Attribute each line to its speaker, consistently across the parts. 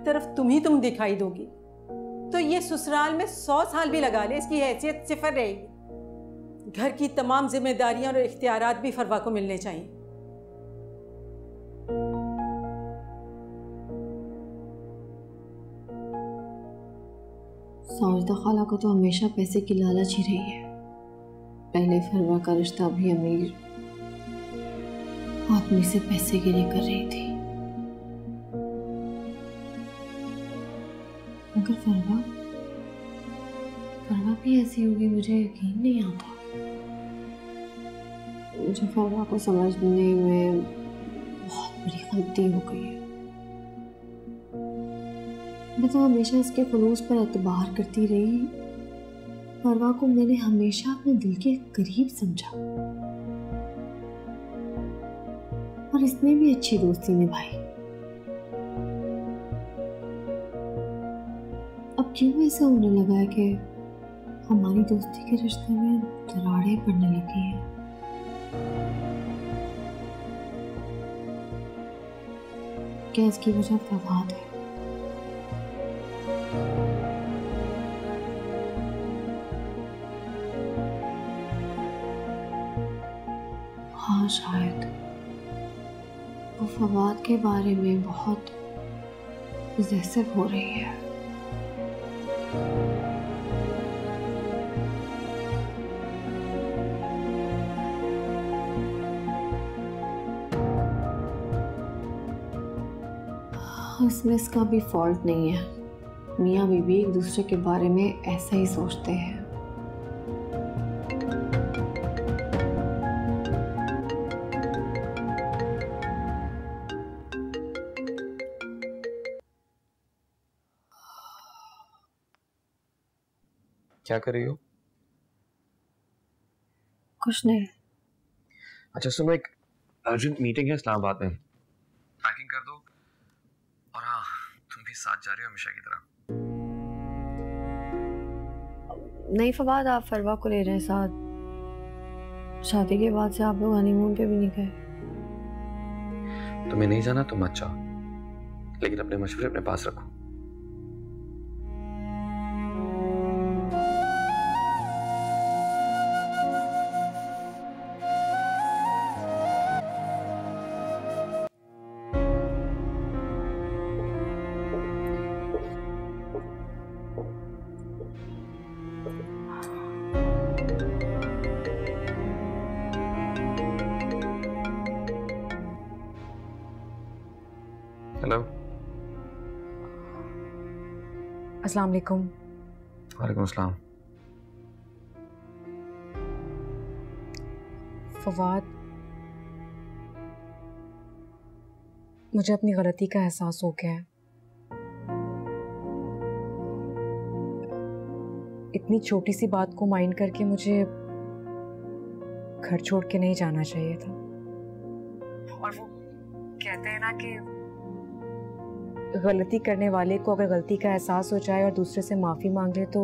Speaker 1: तरफ तुम दिखाई दोगी तो ये ससुराल में 100 साल भी लगा ले इसकी हैसियत सिफर रहेगी। घर की तमाम जिम्मेदारियां और इख्तियारात भी फरवा को मिलने चाहिए।
Speaker 2: साजिदा खाला को तो हमेशा पैसे की लालच ही रही है। पहले फरवा का रिश्ता भी अमीर आदमी से पैसे के लिए कर रही थी, मगर फरवा भी ऐसी होगी मुझे यकीन नहीं आता। मुझे फरवा को समझने में बहुत बड़ी गलती हो गई है। मैं तो हमेशा इसके खुलूस पर एतबार करती रही। फरवा को मैंने हमेशा अपने दिल के करीब समझा और इसने भी अच्छी दोस्ती निभाई। अब क्यों ऐसा होने लगा है कि हमारी दोस्ती के रिश्ते में दरारें पड़ने लगी हैं? क्या इसकी वजह फवाद है? हाँ शायद वो फवाद के बारे में बहुत पॉसेसिव हो रही है। इसमें इसका भी फॉल्ट नहीं है। मियाँ बीवी एक दूसरे के बारे में ऐसा ही सोचते हैं।
Speaker 3: क्या कर रही हो?
Speaker 2: कुछ नहीं।
Speaker 3: अच्छा सुनो, एक अर्जेंट मीटिंग है इस्लामाबाद में, पैकिंग कर दो। और हाँ, तुम भी साथ जा रही हो हमेशा की तरह?
Speaker 2: नहीं फवाद, आप फरवा को ले रहे हैं साथ। शादी के बाद से आप लोग हनीमून पे भी नहीं गए।
Speaker 3: तुम्हें नहीं जाना तो मत जाओ, लेकिन अपने मशवरे अपने पास रखो। हेलो।
Speaker 4: अस्सलाम वालेकुम।
Speaker 3: वालेकुम अस्सलाम।
Speaker 4: फवाद, मुझे अपनी गलती का एहसास हो गया है। इतनी छोटी सी बात को माइंड करके मुझे घर छोड़ के नहीं जाना चाहिए था। और वो कहते हैं ना कि गलती करने वाले को अगर गलती का एहसास हो जाए और दूसरे से माफी मांग ले तो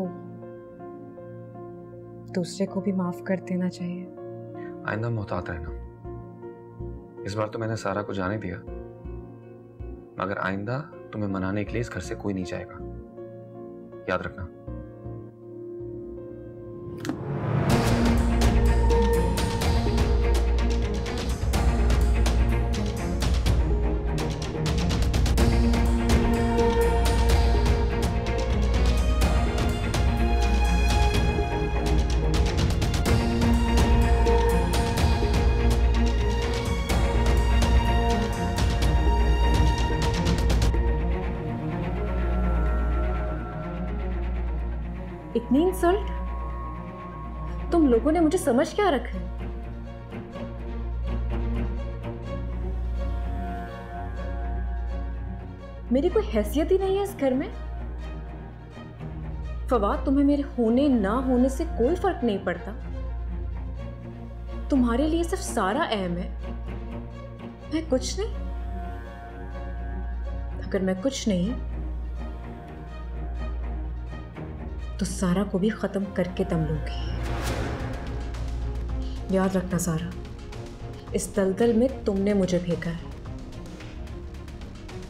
Speaker 4: दूसरे को भी माफ कर देना चाहिए।
Speaker 3: आइंदा मोहतात रहना। इस बार तो मैंने सारा को जाने दिया, मगर आइंदा तुम्हें मनाने के लिए इस घर से कोई नहीं जाएगा, याद रखना।
Speaker 4: इतनी इंसल्ट? तुम लोगों ने मुझे समझ क्या रखा है? मेरी कोई हैसियत ही नहीं है इस घर में। फवाद, तुम्हें मेरे होने ना होने से कोई फर्क नहीं पड़ता। तुम्हारे लिए सिर्फ सारा अहम है, मैं कुछ नहीं। अगर मैं कुछ नहीं तो सारा को भी खत्म करके दम लूंगी। याद रखना सारा, इस दलदल में तुमने मुझे फेंका है,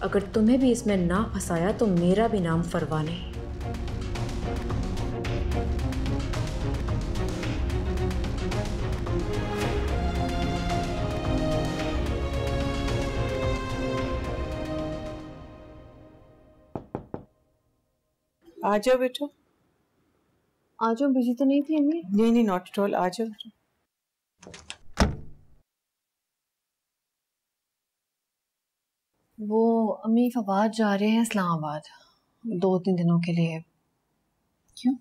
Speaker 4: अगर तुम्हें भी इसमें ना फंसाया तो मेरा भी नाम फरवा नहीं।
Speaker 5: आ जाओ बेटो।
Speaker 2: आ जाओ, बिजी तो नहीं थी अम्मी?
Speaker 5: नहीं, नॉट एट ऑल, आ जाओ।
Speaker 2: वो अम्मी फवाद जा रहे हैं इस्लामाबाद 2-3 दिनों के लिए।
Speaker 5: क्यों?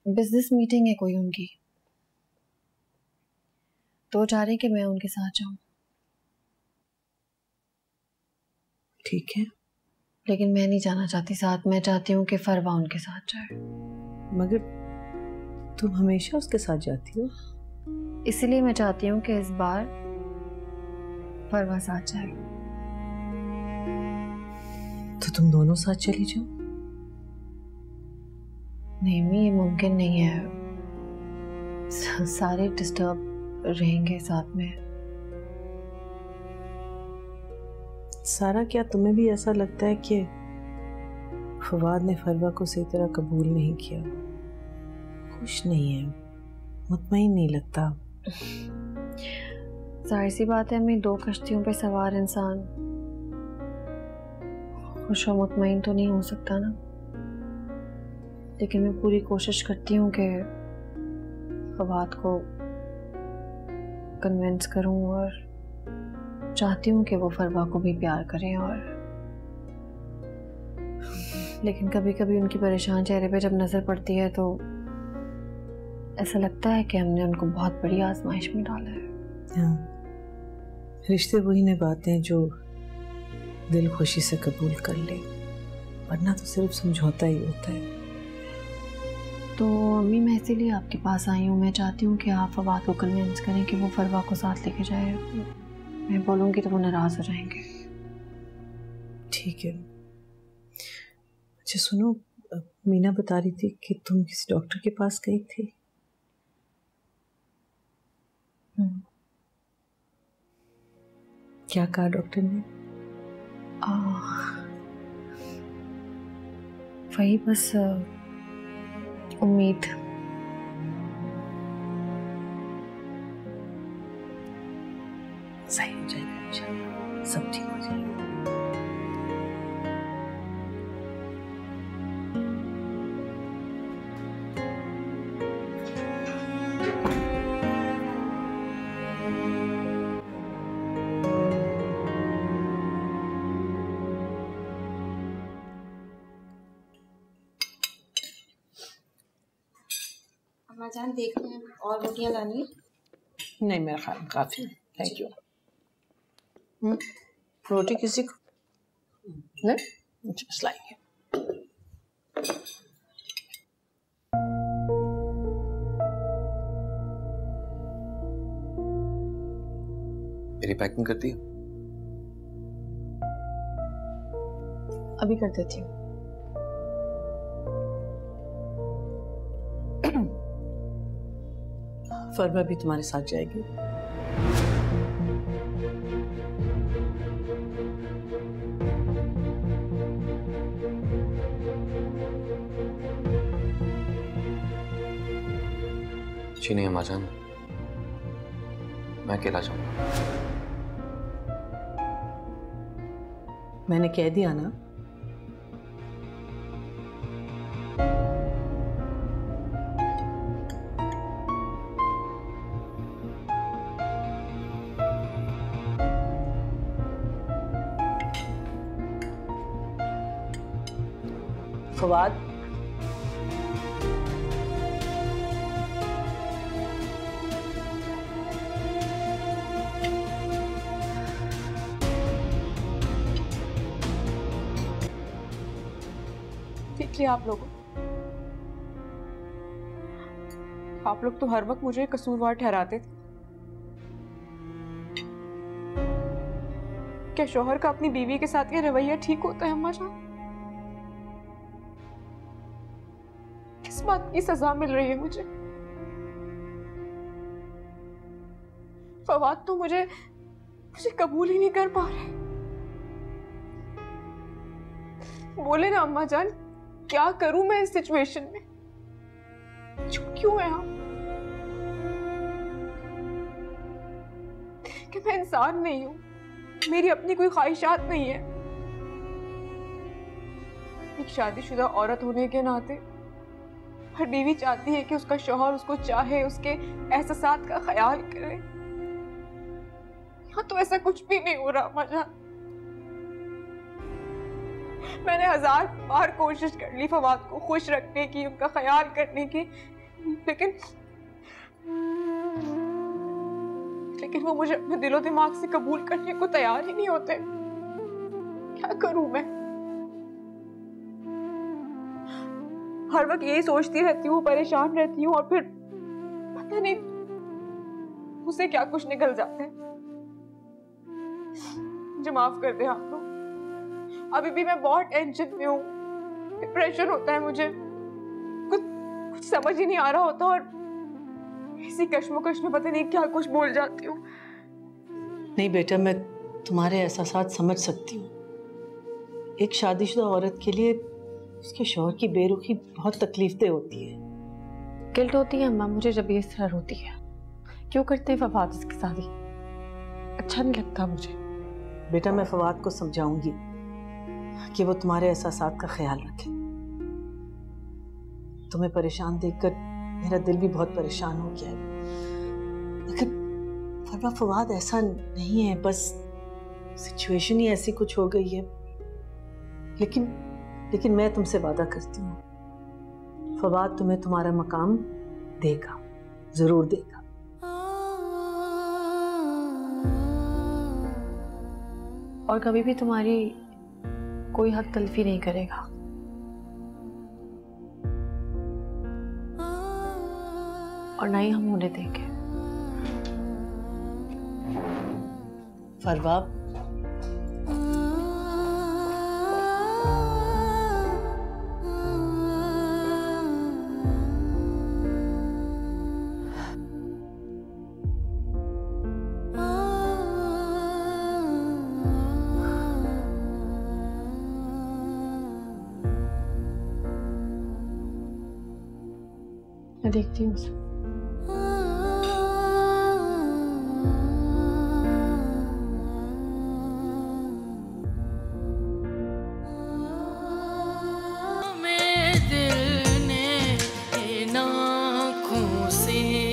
Speaker 2: बिजनेस मीटिंग है कोई उनकी, तो चाह रहे हैं कि मैं उनके साथ जाऊं।
Speaker 5: ठीक है,
Speaker 2: लेकिन मैं नहीं जाना चाहती साथ, मैं चाहती हूँ कि फरवा उनके साथ जाए।
Speaker 5: मगर तुम हमेशा उसके साथ जाती हो।
Speaker 2: इसलिए मैं चाहती हूँ कि इस बार फरवा साथ जाए।
Speaker 5: तो तुम दोनों साथ चली जाओ।
Speaker 2: नहीं अम्मी, ये मुमकिन नहीं है। सारे डिस्टर्ब रहेंगे साथ में।
Speaker 5: सारा, क्या तुम्हें भी ऐसा लगता है कि फवाद ने फरवा को सही तरह कबूल नहीं किया? खुश नहीं है, मुतमईन नहीं लगता।
Speaker 2: जाहिर सी बात है अम्मी, 2 कश्तियों पे सवार इंसान खुश और मुतमईन तो नहीं हो सकता ना। लेकिन मैं पूरी कोशिश करती हूँ कि फवाद को कन्विंस करूँ और चाहती हूँ कि वो फरवा को भी प्यार करें। और लेकिन कभी कभी उनकी परेशान चेहरे पे जब नजर पड़ती है तो ऐसा लगता है कि हमने उनको बहुत बड़ी आजमाइश में डाला है।
Speaker 5: हाँ, रिश्ते वही निभाते हैं जो दिल खुशी से कबूल कर ले, वरना तो सिर्फ समझौता ही होता है।
Speaker 2: तो अम्मी, मैं इसीलिए आपके पास आई हूँ। मैं चाहती हूँ कि आप फवाद को कन्विंस करें कि वो फरवा को साथ लेके जाए। मैं बोलूँगी तो वो नाराज हो जाएंगे।
Speaker 5: ठीक है। अच्छा सुनो, मीना बता रही थी कि तुम किसी डॉक्टर के पास गई थी। क्या कहा डॉक्टर ने?
Speaker 2: वही बस उम्मीद।
Speaker 5: सही हो जाएगा इंशाल्लाह, सब ठीक हो जाएगा।
Speaker 6: अम्मा जान देख रहे हैं, और रोटियां लानी है?
Speaker 5: नहीं, मेरा ख्याल काफी है, थैंक यू। रोटी किसी को नहीं? अच्छा, लाइए।
Speaker 3: मेरी पैकिंग करती है?
Speaker 2: अभी कर देती हूँ।
Speaker 5: फरमा भी तुम्हारे साथ जाएगी।
Speaker 3: जी नहीं अम्मा जान, मैं अकेला जाऊंगा।
Speaker 5: मैंने कह दिया ना। फवाद,
Speaker 7: देख लिया आप लोगों, आप लोग तो हर वक्त मुझे कसूरवार ठहराते थे। क्या शौहर का अपनी बीवी के साथ ये रवैया ठीक होता है अम्मा जान? किस बात की सजा मिल रही है मुझे? फवाद तो मुझे कबूल ही नहीं कर पा रहे। बोले ना अम्मा जान, क्या करूं मैं इस सिचुएशन में? चुप क्यों है आप? कि मैं इंसान नहीं हूं, मेरी अपनी कोई ख्वाहिशात नहीं है। एक शादीशुदा औरत होने के नाते हर बीवी चाहती है कि उसका शौहर उसको चाहे, उसके एहसासात का ख्याल करे। यहाँ तो ऐसा कुछ भी नहीं हो रहा अम्मा जान। मैंने 1000 बार कोशिश कर ली फवाद को खुश रखने की, उनका ख्याल करने की, लेकिन वो मुझे अपने दिलो दिमाग से कबूल करने को तैयार ही नहीं होते। क्या करूं मैं? हर वक्त यही सोचती रहती हूँ, परेशान रहती हूँ, और फिर पता नहीं मुझसे क्या कुछ निकल जाता है। मुझे माफ कर दे आप लोग। अभी भी मैं बहुत टेंशन में हूँ, डिप्रेशन होता है मुझे, कुछ समझ ही नहीं आ रहा होता, और इसी कश्मकश में पता नहीं क्या कुछ बोल जाती हूँ।
Speaker 5: नहीं बेटा, मैं तुम्हारे एहसासात समझ सकती हूँ। एक शादीशुदा औरत के लिए उसके शौहर की बेरुखी बहुत तकलीफदेह होती है।
Speaker 2: गिल्ट होती है अम्मा मुझे जब ये इस तरह होती है। क्यों करते हैं फवाद इसकी शादी? अच्छा नहीं लगता मुझे।
Speaker 5: बेटा, मैं फवाद को समझाऊंगी कि वो तुम्हारे एहसासात का ख्याल रखे। तुम्हें परेशान देखकर मेरा दिल भी बहुत परेशान हो गया है। लेकिन फवाद ऐसा नहीं है, बस सिचुएशन ही ऐसी कुछ हो गई है। लेकिन मैं तुमसे वादा करती हूँ, फवाद तुम्हें तुम्हारा मकाम देगा, जरूर देगा।
Speaker 2: और कभी भी तुम्हारी कोई हक तलफी नहीं करेगा। और ना ही हम होने देंगे।
Speaker 5: फरवा,
Speaker 2: मैं देखती हूँ उसे।
Speaker 8: दिल ने इन आँखों से